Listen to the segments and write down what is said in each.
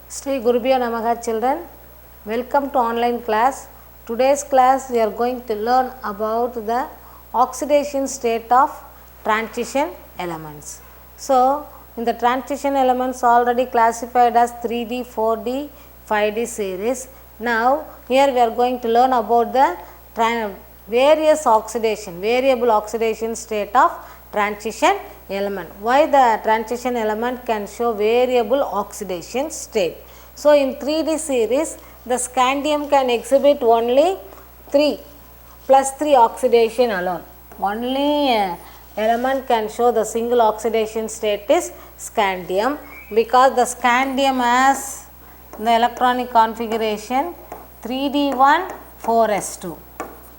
Sri Gurubhyo Namaha children, welcome to online class. Today's class we are going to learn about the oxidation state of transition elements. So, in the transition elements already classified as 3D, 4D, 5D series. Now, here we are going to learn about the various oxidation, variable oxidation state of transition element. Why the transition element can show variable oxidation state. So, in 3D series the scandium can exhibit only 3 plus 3 oxidation alone. Only element can show the single oxidation state is scandium, because the scandium has the electronic configuration 3D1 4s2,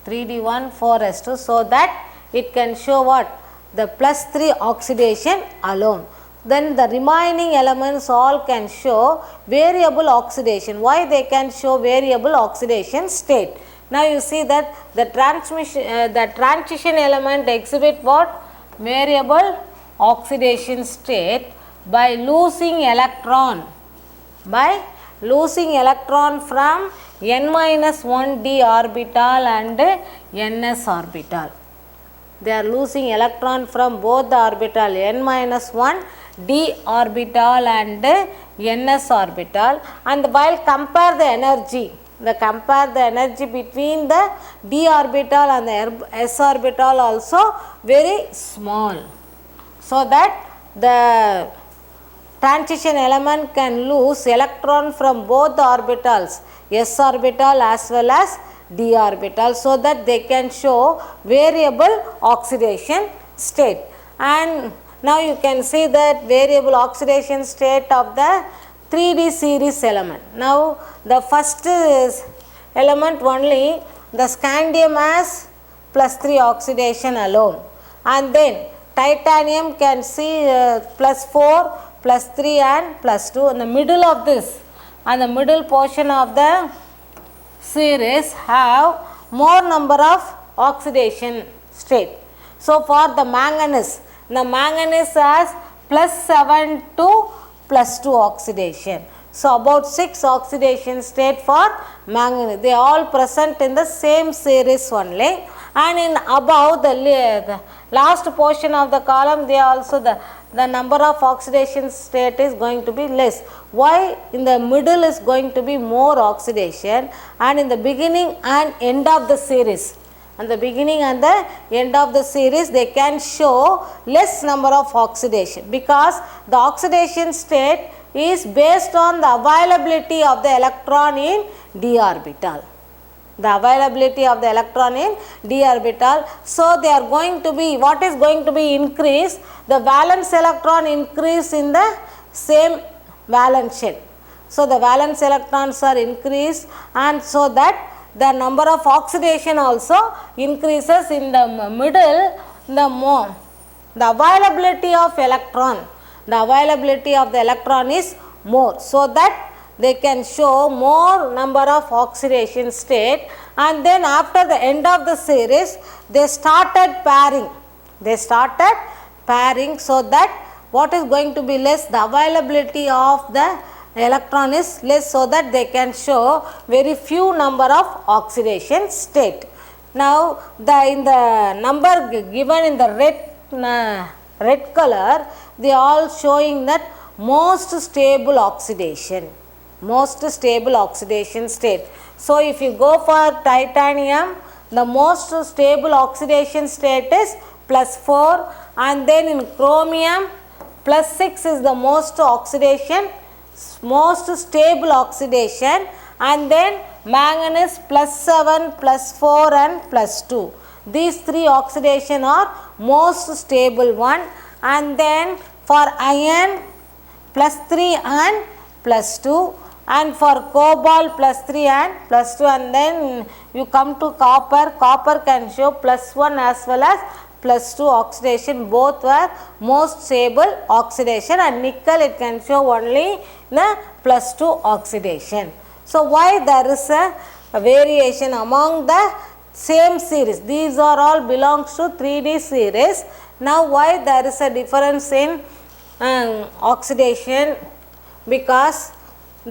3D1 4s2, so that it can show what? The plus 3 oxidation alone. Then the remaining elements all can show variable oxidation. Why they can show variable oxidation state? Now you see that the transition element exhibit what? Variable oxidation state by losing electron, from n-1d orbital and ns orbital. They are losing electron from both the orbital n-1 d orbital and ns orbital, and while compare the energy, between the d orbital and the s orbital also very small, so that the transition element can lose electron from both the orbitals, s orbital as well as d orbital, so that they can show variable oxidation state. And now you can see that variable oxidation state of the 3D series element. Now the first element only the scandium has plus 3 oxidation alone, and then titanium can see plus 4, plus 3 and plus 2. In the middle of this, and the middle portion of the series have more number of oxidation state. So for the manganese has plus 7 to plus 2 oxidation. So about 6 oxidation state for manganese. They all present in the same series only, and in above the last portion of the column, they also the number of oxidation state is going to be less. Why? In the middle is going to be more oxidation, and in the beginning and end of the series, and the beginning and the end of the series they can show less number of oxidation, because the oxidation state is based on the availability of the electron in d orbital. The availability of the electron in d orbital. So they are going to be, what is going to be increased? The valence electron increase in the same valence shell. So the valence electrons are increased, and so that the number of oxidation also increases in the middle. The availability of electron is more, so that they can show more number of oxidation state. And then after the end of the series they started pairing, so that what is going to be less? The availability of the electron is less, so that they can show very few number of oxidation state. Now in the number given in the red color, they are all showing that most stable oxidation state. So if you go for titanium, the most stable oxidation state is plus 4, and then in chromium plus 6 is the most stable oxidation, and then manganese plus 7, plus 4 and plus 2. These 3 oxidation are most stable one, and then for iron plus 3 and plus 2, and for cobalt plus 3 and plus 2, and then you come to copper can show plus 1 as well as plus 2 oxidation, both were most stable oxidation, and nickel it can show only the plus 2 oxidation. So why there is a variation among the same series? These are all belongs to 3D series. Now why there is a difference in oxidation? Because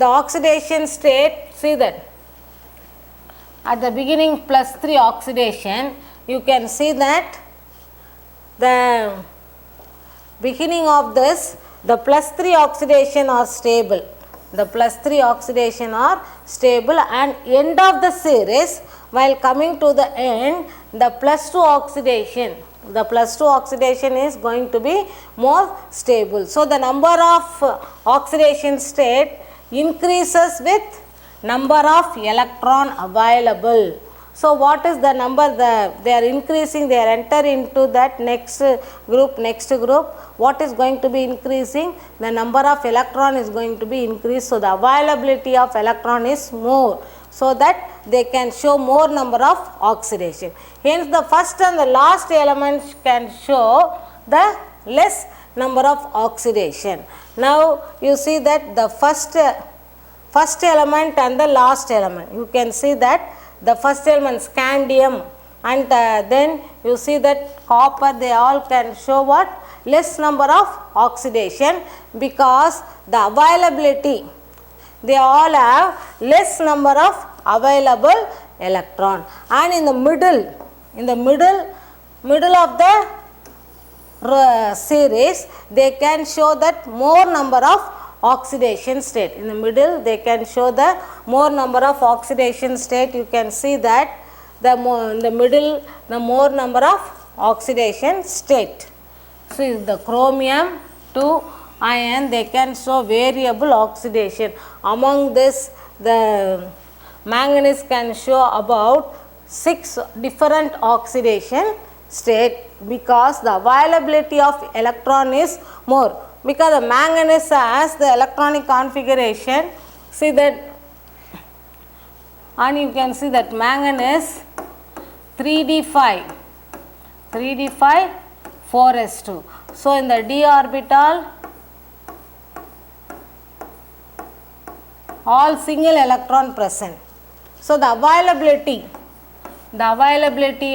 the oxidation state, see that at the beginning +3 oxidation, you can see that the beginning of this, the +3 oxidation are stable, the +3 oxidation are stable, and end of the series, while coming to the end, the +2 oxidation, the +2 oxidation is going to be more stable. So, the number of oxidation state increases with number of electron available. So, what is the number? They are increasing, they are enter into that next group. What is going to be increasing? The number of electron is going to be increased. So, the availability of electron is more, so that they can show more number of oxidation. Hence, the first and the last elements can show the less number of oxidation. Now, you see that the first element and the last element, you can see that the first element scandium and then you see that copper, they all can show what? Less number of oxidation, because the availability, they all have less number of available electron. And in the middle of the series, they can show that more number of oxidation state. In the middle, they can show the more number of oxidation state. You can see that in the middle, the more number of oxidation state. So, the chromium 2 ion, they can show variable oxidation. Among this, the manganese can show about 6 different oxidation state, because the availability of electron is more. Because the manganese has the electronic configuration, see that, and you can see that manganese 3d5 4s2. So, in the d orbital, all single electron present. So, the availability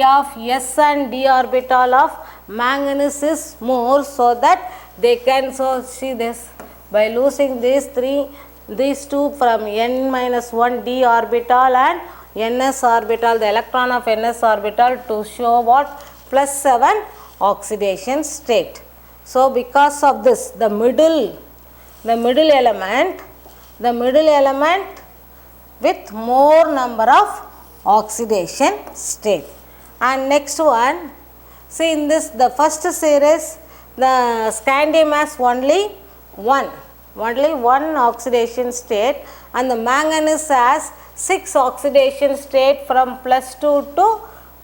of s and d orbital of manganese is more, so that they can, so see this, by losing these two from n-1 d orbital and ns orbital, the electron of ns orbital, to show what? +7 oxidation state. So, because of this, the middle element with more number of oxidation state. And next one, see in this, the first series, the scandium has only one oxidation state, and the manganese has 6 oxidation state from +2 to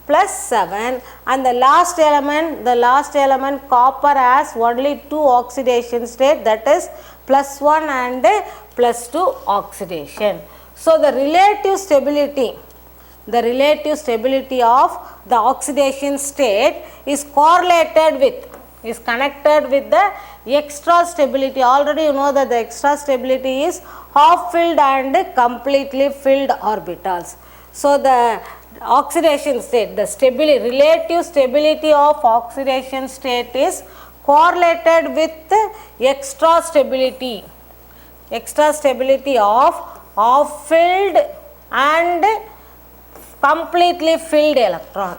+7, and the last element copper has only 2 oxidation state, that is +1 and +2 oxidation. So, the relative stability of the oxidation state is connected with the extra stability. Already you know that the extra stability is half filled and completely filled orbitals. So, the oxidation state, the relative stability of oxidation state is correlated with extra stability of half filled and completely filled electron.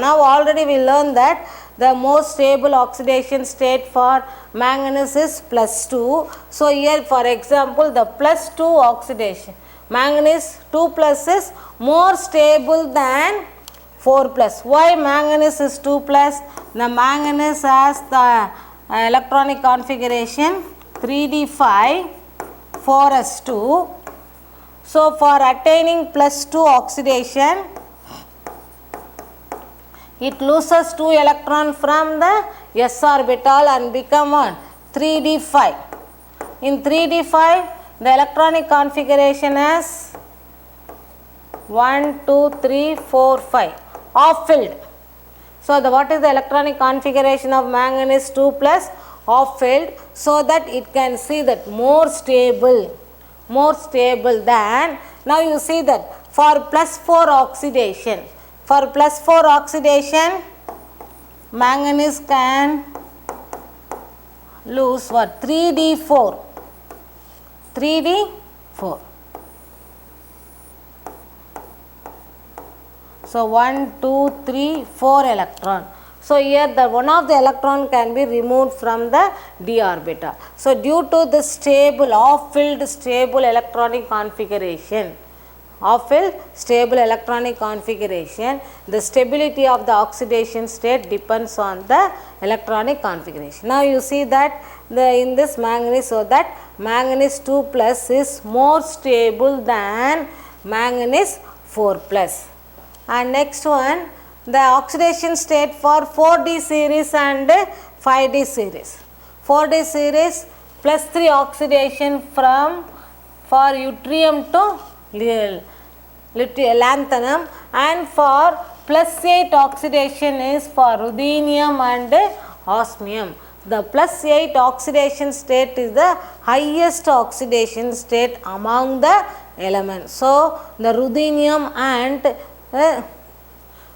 Now, already we learned that the most stable oxidation state for manganese is +2. So, here for example, the +2 oxidation, manganese 2+ is more stable than 4+. Why manganese is 2+? The manganese has the electronic configuration 3d5 4s2. So, for attaining +2 oxidation, it loses 2 electron from the s orbital and become 3d5. In 3d5, the electronic configuration is 1, 2, 3, 4, 5, half filled. So, what is the electronic configuration of manganese 2+, half filled, so that it can see that more stable than, now you see that for +4 oxidation, manganese can lose what? 3d4. 3d4. So 1, 2, 3, 4 electron. So here the one of the electron can be removed from the d orbital. So due to the stable off-filled stable electronic configuration, off-filled stable electronic configuration, the stability of the oxidation state depends on the electronic configuration. Now you see that in this manganese, so that manganese 2 plus is more stable than manganese 4 plus. And next one, the oxidation state for 4D series and 5D series. 4D series plus 3 oxidation from for yttrium to lanthanum, and for plus 8 oxidation is for ruthenium and osmium. The plus 8 oxidation state is the highest oxidation state among the elements. So the ruthenium and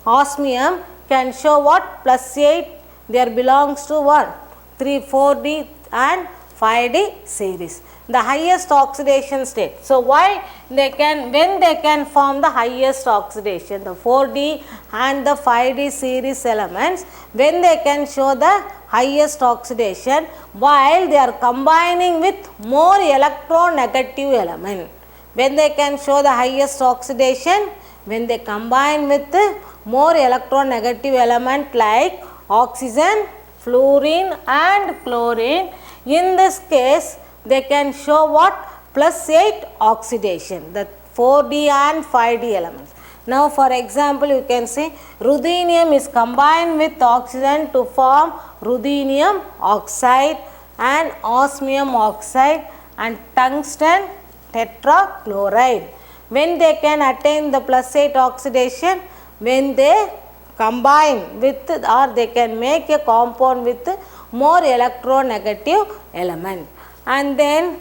osmium can show what? Plus 8, there belongs to what? 3, 4D and 5D series. The highest oxidation state. So why they can, when they can form the highest oxidation, the 4D and the 5D series elements, when they can show the highest oxidation, while they are combining with more electronegative element. When they can show the highest oxidation, when they combine with more electronegative element like oxygen, fluorine and chlorine. In this case, they can show what? Plus 8 oxidation, the 4D and 5D elements. Now for example, you can see ruthenium is combined with oxygen to form ruthenium oxide and osmium oxide and tungsten tetrachloride. When they can attain the plus 8 oxidation? When they combine with, or they can make a compound with more electronegative element. And then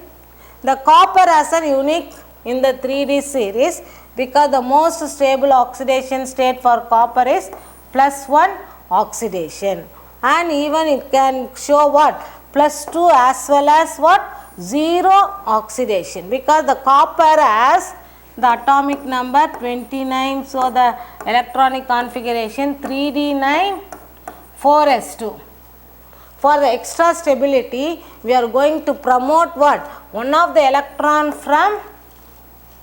the copper has a unique in the 3D series, because the most stable oxidation state for copper is plus 1 oxidation, and even it can show what? Plus 2 as well as what? 0 oxidation, because the copper has the atomic number 29, so the electronic configuration 3d9 4s2. For the extra stability, we are going to promote what? One of the electron from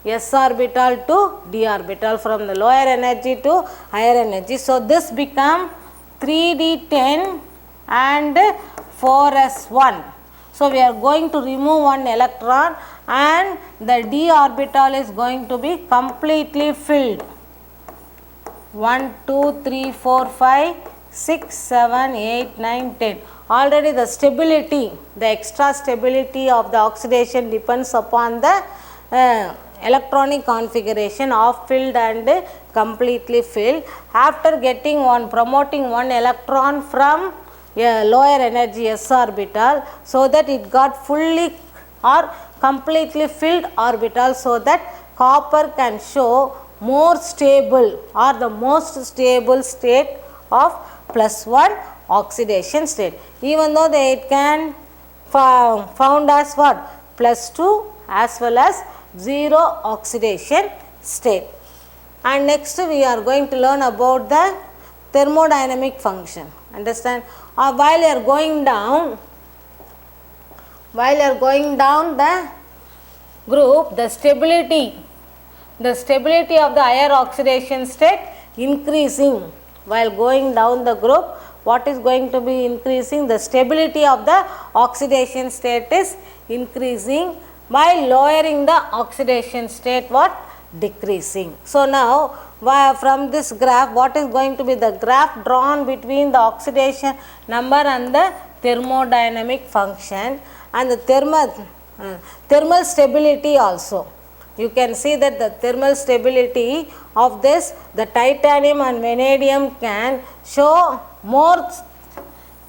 s orbital to d orbital, from the lower energy to higher energy. So this become 3d10 and 4s1. So we are going to remove one electron and the d orbital is going to be completely filled. 1, 2, 3, 4, 5, 6, 7, 8, 9, 10. Already the stability, the extra stability of the oxidation depends upon the electronic configuration of filled and completely filled. After getting one, promoting one electron from a lower energy s orbital, so that it got fully or completely filled orbital, so that copper can show more stable or the most stable state of plus 1 oxidation state, even though it can found as what? Plus 2 as well as 0 oxidation state. And next we are going to learn about the thermodynamic function. Understand? While you are going down the group, the stability of the higher oxidation state increasing. While going down the group, what is going to be increasing? The stability of the oxidation state is increasing, while lowering the oxidation state what? Decreasing. So now from this graph, what is going to be the graph drawn between the oxidation number and the thermodynamic function and the thermal stability also. You can see that the thermal stability of this, the titanium and vanadium can show more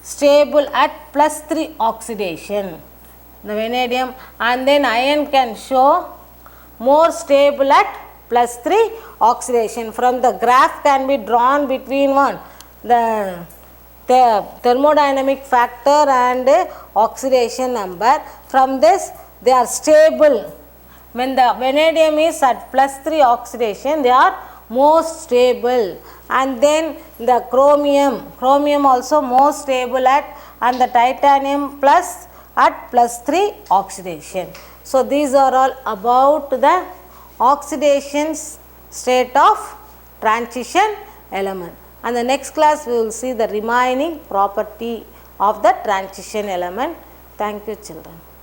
stable at plus 3 oxidation, the vanadium, and then iron can show more stable at plus 3 oxidation. From the graph can be drawn between one, the thermodynamic factor and oxidation number. From this they are stable. When the vanadium is at +3 oxidation, they are most stable, and then the chromium also most stable at, and the titanium plus at +3 oxidation. So these are all about the oxidation state of transition element, and the next class we will see the remaining property of the transition element. Thank you, children.